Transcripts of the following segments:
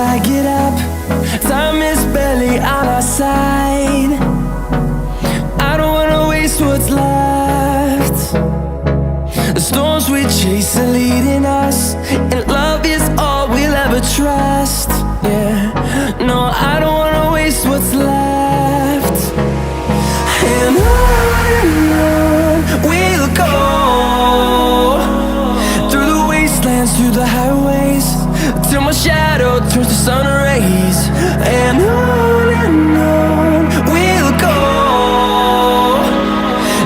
I get up. Time is barely on our side. I don't wanna waste what's left. The storms we chase are leading us, and love is all we'll ever trust. Yeah, no, I don't wanna waste what's left. And on we'll go, through the wastelands, through the highways, till my shadow turns to sun rays. And on we'll go,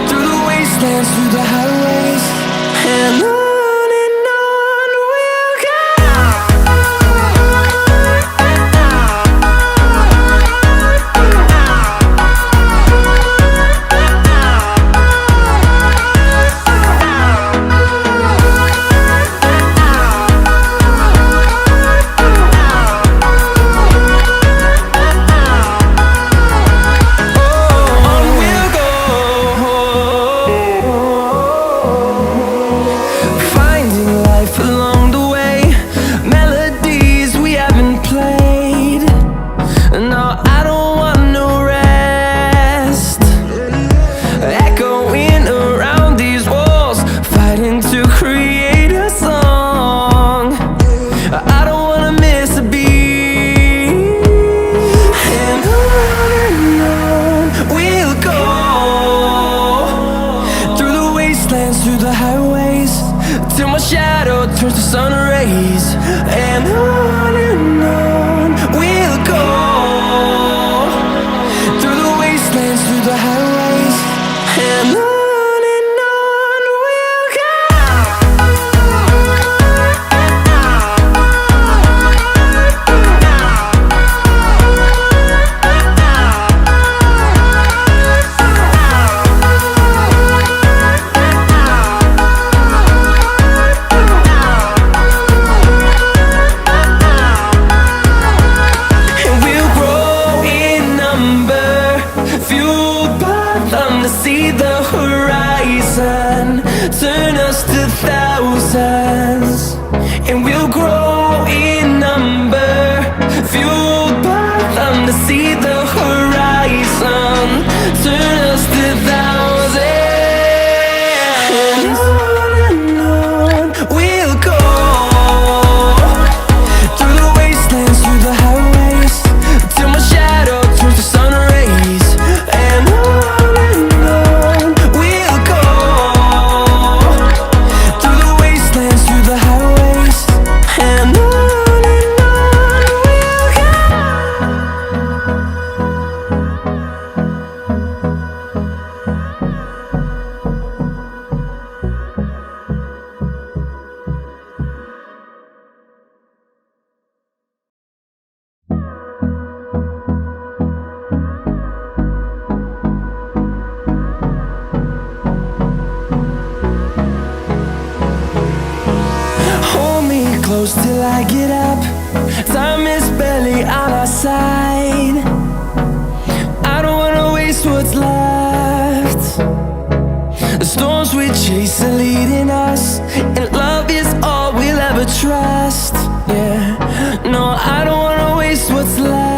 through the wastelands, through the highways, and on we'll go. Through the highways, till my shadow turns to sun rays. And on we'll go, through the wastelands, through the highways, and on we'll go. See the horizon turn us to thousands, and we'll grow in number, fueled by them. To see the horizon turn us to thousands, and on we'll go, through the wastelands, through the highways, till my shadow turns to sun rays. And close till I get up. Time is barely on our side. I don't wanna waste what's left. The storms we chase are leading us, and love is all we'll ever trust. Yeah, no, I don't wanna waste what's left.